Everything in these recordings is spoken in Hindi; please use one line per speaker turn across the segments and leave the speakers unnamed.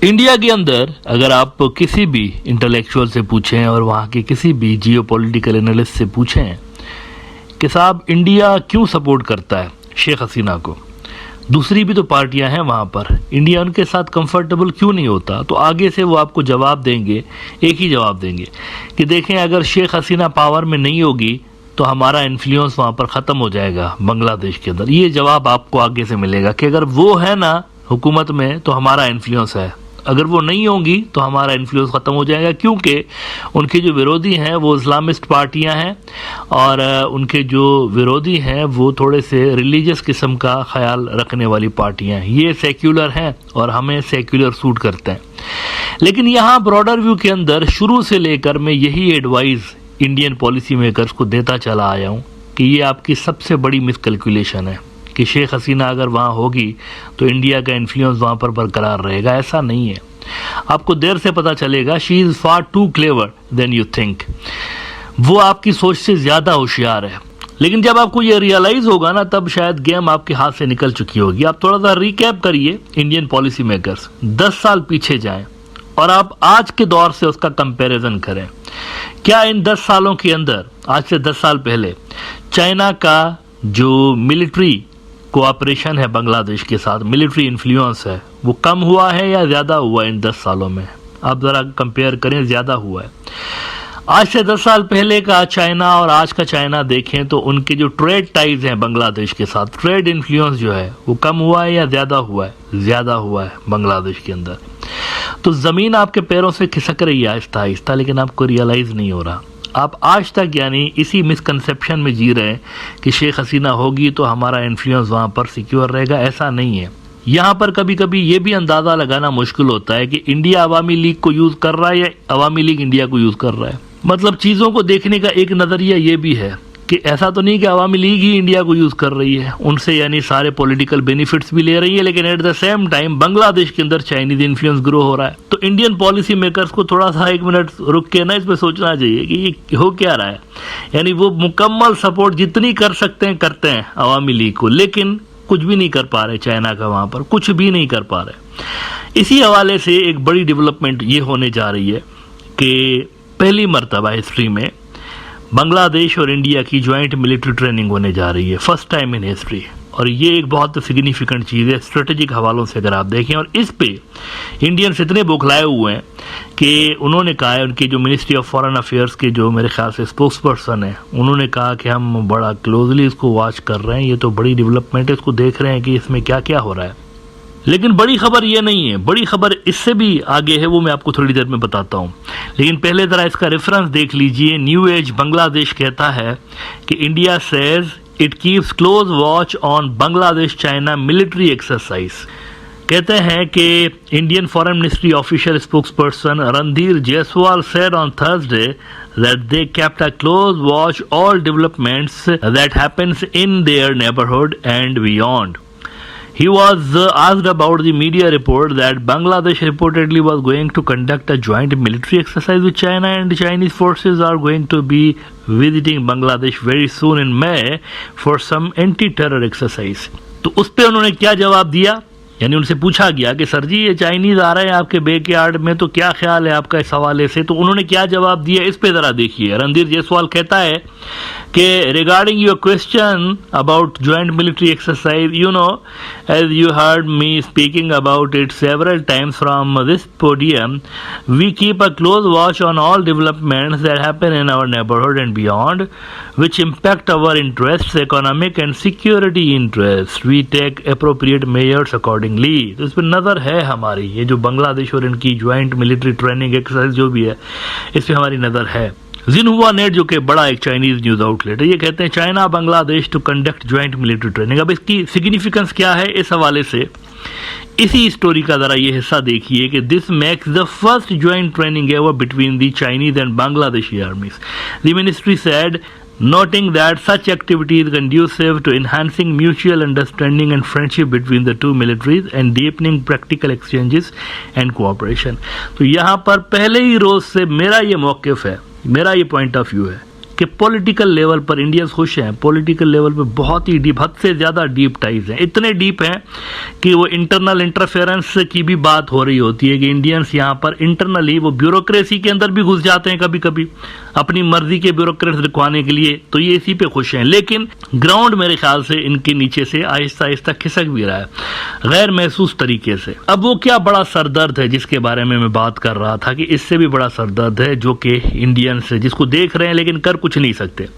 इंडिया के अंदर अगर आप किसी भी इंटेलेक्चुअल से पूछें और वहाँ के किसी भी जियोपॉलिटिकल एनालिस्ट से पूछें कि साहब इंडिया क्यों सपोर्ट करता है शेख हसीना को, दूसरी भी तो पार्टियां हैं वहाँ पर, इंडिया उनके साथ कंफर्टेबल क्यों नहीं होता, तो आगे से वो आपको जवाब देंगे, एक ही जवाब देंगे कि देखें अगर शेख हसीना पावर में नहीं होगी तो हमारा इन्फ्लुएंस वहाँ पर ख़त्म हो जाएगा बांग्लादेश के अंदर। ये जवाब आपको आगे से मिलेगा कि अगर वो है ना हुकूमत में तो हमारा इन्फ्लुएंस है, अगर वो नहीं होंगी तो हमारा इन्फ्लुएंस ख़त्म हो जाएगा, क्योंकि उनके जो विरोधी हैं वो इस्लामिस्ट पार्टियां हैं और उनके जो विरोधी हैं वो थोड़े से रिलीजियस किस्म का ख्याल रखने वाली पार्टियां हैं। ये सेक्युलर हैं और हमें सेक्युलर सूट करते हैं। लेकिन यहाँ ब्रॉडर व्यू के अंदर शुरू से लेकर मैं यही एडवाइस इंडियन पॉलिसी मेकर्स को देता चला आया हूँ कि ये आपकी सबसे बड़ी मिसकैलकुलेशन है कि शेख हसीना अगर वहाँ होगी तो इंडिया का इन्फ्लुएंस वहाँ पर बरकरार रहेगा। ऐसा नहीं है, आपको देर से पता चलेगा। She is far too clever than you think, वो आपकी सोच से ज़्यादा होशियार है। लेकिन जब आपको ये रियलाइज़ होगा ना तब शायद गेम आपके हाथ से निकल चुकी होगी। आप थोड़ा सा रिकैप करिए इंडियन पॉलिसी मेकर्स, 10 साल पीछे जाएं और आप आज के दौर से उसका कंपैरिजन करें। क्या इन 10 सालों के अंदर, आज से 10 साल पहले, चाइना का जो मिलिट्री कोऑपरेशन है बांग्लादेश के साथ, मिलिट्री इन्फ्लुएंस है, वो कम हुआ है या ज़्यादा हुआ है इन 10 सालों में? आप ज़रा कंपेयर करें, ज़्यादा हुआ है। आज से 10 साल पहले का चाइना और आज का चाइना देखें तो उनके जो ट्रेड टाइज हैं बांग्लादेश के साथ, ट्रेड इन्फ्लुएंस जो है वो कम हुआ है या ज़्यादा हुआ है? ज़्यादा हुआ है बांग्लादेश के अंदर। तो ज़मीन आपके पैरों से खिसक रही है आहिस्ता आहिस्ता, लेकिन आपको रियलाइज़ नहीं हो रहा। आप आज तक यानी इसी मिसकंसेप्शन में जी रहे हैं कि शेख हसीना होगी तो हमारा इन्फ्लुएंस वहाँ पर सिक्योर रहेगा। ऐसा नहीं है। यहाँ पर कभी कभी ये भी अंदाज़ा लगाना मुश्किल होता है कि इंडिया अवामी लीग को यूज़ कर रहा है या अवामी लीग इंडिया को यूज़ कर रहा है। मतलब चीज़ों को देखने का एक नज़रिया ये भी है कि ऐसा तो नहीं कि अवामी लीग ही इंडिया को यूज़ कर रही है, उनसे यानी सारे पॉलिटिकल बेनिफिट्स भी ले रही है, लेकिन at the same time Bangladesh के अंदर चाइनीज इन्फ्लुएंस ग्रो हो रहा है। तो इंडियन पॉलिसी मेकर्स को थोड़ा सा 1 मिनट रुक के ना इस पर सोचना चाहिए कि ये हो क्या रहा है। यानी वो मुकम्मल सपोर्ट जितनी कर सकते हैं करते हैं अवामी लीग को, लेकिन कुछ भी नहीं कर पा रहे चाइना का, वहाँ पर कुछ भी नहीं कर पा रहे। इसी हवाले से एक बड़ी डेवलपमेंट ये होने जा रही है कि पहली मर्तबा हिस्ट्री में बांग्लादेश और इंडिया की ज्वाइंट मिलिट्री ट्रेनिंग होने जा रही है, फर्स्ट टाइम इन हिस्ट्री। और ये एक बहुत सिग्निफिकेंट चीज़ है स्ट्रेटेजिक हवालों से अगर आप देखें। और इस पे इंडियंस इतने बौखलाए हुए हैं कि उन्होंने कहा है, उनकी जो मिनिस्ट्री ऑफ फॉरेन अफेयर्स के जो मेरे ख्याल से स्पोक्स पर्सन है, उन्होंने कहा कि हम बड़ा क्लोजली इसको वॉच कर रहे हैं, ये तो बड़ी डेवलपमेंट है, इसको देख रहे हैं कि इसमें क्या क्या हो रहा है। लेकिन बड़ी खबर ये नहीं है, बड़ी खबर इससे भी आगे है, वो मैं आपको थोड़ी देर में बताता हूँ। लेकिन पहले ज़रा इसका रेफरेंस देख लीजिए। न्यू एज बांग्लादेश कहता है कि India says it keeps close watch on Bangladesh China military exercise. कहते हैं कि Indian foreign ministry official spokes person Randhir Jaiswal said on Thursday that they kept a close watch all developments that happens in their neighborhood and beyond. He was asked about the media report that Bangladesh reportedly was going to conduct a joint military exercise with China, and Chinese forces are going to be visiting Bangladesh very soon in May for some anti-terror exercise. तो उस पे उन्होंने क्या जवाब दिया? यानी उनसे पूछा गया कि सर जी ये चाइनीज आ रहे हैं आपके बैकयार्ड में, तो क्या ख्याल है आपका इस हवाले से? तो उन्होंने क्या जवाब दिया इस पे ज़रा देखिए। रणधीर जायसवाल कहता है कि regarding your question about joint military exercise, you know as you heard me speaking about it several times from this podium, we keep a close watch on all developments that happen in our neighbourhood and beyond which impact our interests, economic and security interests. We take appropriate measures accordingly. तो इस पर नज़र है हमारी, ये जो बांग्लादेश और इनकी ज्वाइंट मिलिट्री ट्रेनिंग एक्सरसाइज जो भी है इस पर हमारी नज़र है। जिनहुआ नेट जो कि बड़ा एक चाइनीज न्यूज़ आउटलेट है, ये कहते हैं China Bangladesh to conduct joint military training. अब इसकी सिग्निफिकेंस क्या है इस हवाले से इसी स्टोरी का जरा ये हिस्सा देखिए कि this makes the first joint training ever between the Chinese and Bangladeshi आर्मीज। The ministry said, noting that such activity is conducive to enhancing mutual understanding and friendship between the two militaries and deepening practical exchanges and cooperation. तो यहाँ पर पहले ही रोज से मेरा ये मौक़िफ़ है, मेरा ये पॉइंट ऑफ व्यू है कि पॉलिटिकल लेवल पर इंडियंस खुश हैं, पॉलिटिकल लेवल पर बहुत ही डीप, हद से ज़्यादा डीप टाइज हैं, इतने डीप हैं कि वो इंटरनल इंटरफेरेंस की भी बात हो रही होती है कि इंडियंस यहाँ पर इंटरनली वो ब्यूरोक्रेसी के अंदर भी घुस जाते हैं कभी कभी अपनी मर्जी के ब्यूरोक्रेट्स दिखवाने के लिए, तो ये इसी पे खुश हैं। लेकिन ग्राउंड मेरे ख्याल से इनके नीचे से आहिस्ता आहिस्ता खिसक भी रहा है गैर महसूस तरीके से। अब वो क्या बड़ा सरदर्द है जिसके बारे में मैं बात कर रहा था कि इससे भी बड़ा सरदर्द है जो कि इंडियंस जिसको देख रहे हैं लेकिन कर कुछ नहीं सकते।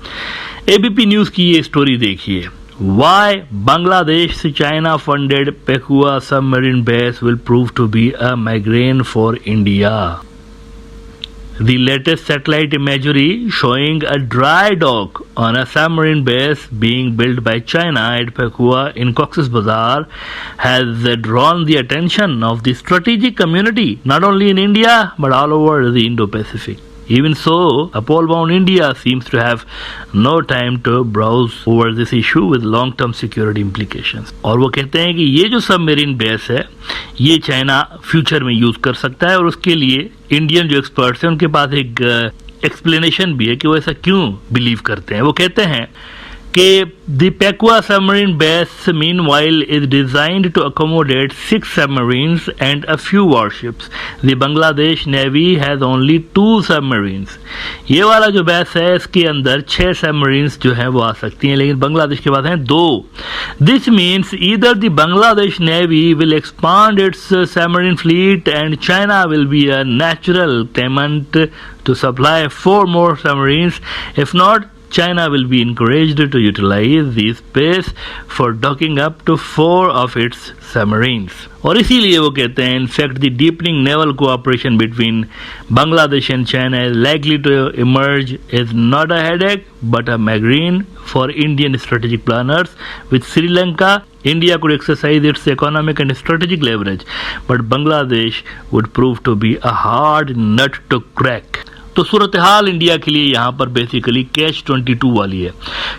एबीपी न्यूज की ये स्टोरी देखिए, Why Bangladesh China funded Pekua submarine base will prove to be a migraine for India. The latest satellite imagery showing a dry dock on a submarine base being built by China at Pekua in Cox's Bazar has drawn the attention of the strategic community not only in India but all over the Indo-Pacific. Even so, Apollo-bound India seems to have no time to browse over this issue with long-term security implications. और वो कहते हैं कि ये जो सबमरीन बेस है ये चाइना फ्यूचर में यूज कर सकता है और उसके लिए इंडियन जो एक्सपर्ट्स हैं उनके पास एक एक्सप्लेनेशन भी है कि वो ऐसा क्यों बिलीव करते हैं। वो कहते हैं कि the Pekua submarine base meanwhile is designed to accommodate 6 submarines and a few warships. The Bangladesh Navy has only 2 submarines. ये वाला जो बेस है इसके अंदर 6 सबमरीन्स जो है वो आ सकती हैं लेकिन बांग्लादेश के पास हैं 2. This means either the Bangladesh Navy will expand its submarine fleet and China will be a natural claimant to supply 4 more submarines. If not, China will be encouraged to utilize this space for docking up to 4 of its submarines. और इसीलिए वो कहते हैं in fact the deepening naval cooperation between Bangladesh and China is likely to emerge as not a headache but a migraine for Indian strategic planners. With Sri Lanka, India could exercise its economic and strategic leverage, but Bangladesh would prove to be a hard nut to crack. तो सूरत हाल इंडिया के लिए यहाँ पर बेसिकली कैच 22 वाली है।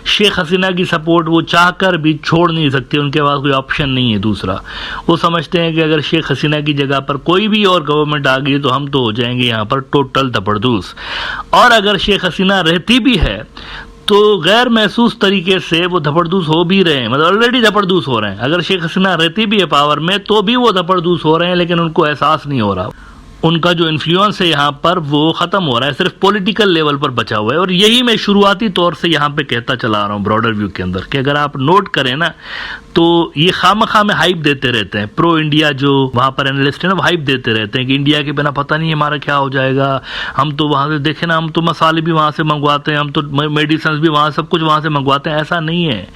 शेख हसीना की सपोर्ट वो चाहकर भी छोड़ नहीं सकते, उनके पास कोई ऑप्शन नहीं है दूसरा। वो समझते हैं कि अगर शेख हसीना की जगह पर कोई भी और गवर्नमेंट आ गई तो हम तो हो जाएंगे यहाँ पर टोटल धपड़धूस। और अगर शेख हसीना रहती भी है तो गैर महसूस तरीके से वो धपड़धूस हो भी रहे हैं, मतलब ऑलरेडी धपड़धूस हो रहे हैं। अगर शेख हसीना रहती भी है पावर में तो भी वो धपड़धूस हो रहे हैं लेकिन उनको एहसास नहीं हो रहा। उनका जो इन्फ्लुएंस है यहाँ पर वो खत्म हो रहा है, सिर्फ पॉलिटिकल लेवल पर बचा हुआ है। और यही मैं शुरुआती तौर से यहाँ पे कहता चला रहा हूँ ब्रॉडर व्यू के अंदर कि अगर आप नोट करें ना तो ये खामखा में हाइप देते रहते हैं। प्रो इंडिया जो वहाँ पर एनालिस्ट है ना वो हाइप देते रहते हैं कि इंडिया के बिना पता नहीं हमारा क्या हो जाएगा, हम तो वहाँ से देखे ना, हम तो मसाले भी वहाँ से मंगवाते हैं, हम तो मेडिसिन भी वहाँ, सब कुछ वहाँ से मंगवाते हैं। ऐसा नहीं है।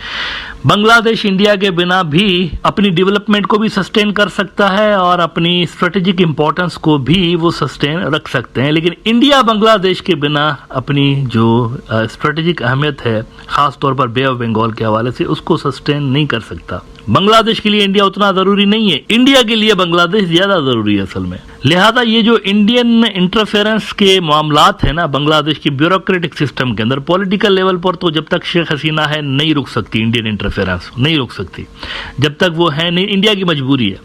बांग्लादेश इंडिया के बिना भी अपनी डेवलपमेंट को भी सस्टेन कर सकता है और अपनी स्ट्रेटेजिक इंपॉर्टेंस को भी वो सस्टेन रख सकते हैं, लेकिन इंडिया बांग्लादेश के बिना अपनी जो स्ट्रेटेजिक अहमियत है खास तौर पर बे ऑफ बंगाल के हवाले से उसको सस्टेन नहीं कर सकता। बांग्लादेश के लिए इंडिया उतना जरूरी नहीं है, इंडिया के लिए बांग्लादेश ज्यादा जरूरी है असल में। लिहाजा ये जो इंडियन इंटरफेरेंस के मामलात है ना बांग्लादेश की ब्यूरोक्रेटिक सिस्टम के अंदर, पॉलिटिकल लेवल पर तो जब तक शेख हसीना है नहीं रुक सकती इंडियन इंटरफेरेंस, नहीं रुक सकती जब तक वो है नहीं। इंडिया की मजबूरी है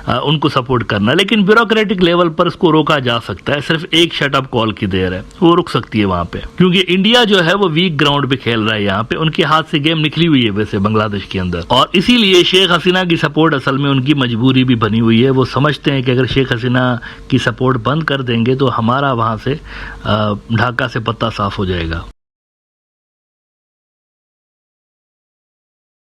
उनको सपोर्ट करना, लेकिन ब्यूरोक्रेटिक लेवल पर इसको रोका जा सकता है। सिर्फ एक शटअप कॉल की देर है, वो रुक सकती है वहां पे, क्योंकि इंडिया जो है वो वीक ग्राउंड पे खेल रहा है यहाँ पे। उनके हाथ से गेम निकली हुई है वैसे बांग्लादेश के अंदर, और इसीलिए शेख हसीना की सपोर्ट असल में उनकी मजबूरी भी बनी हुई है। वो समझते हैं कि अगर शेख हसीना की सपोर्ट बंद कर देंगे तो हमारा वहां से ढाका से पत्ता साफ हो जाएगा।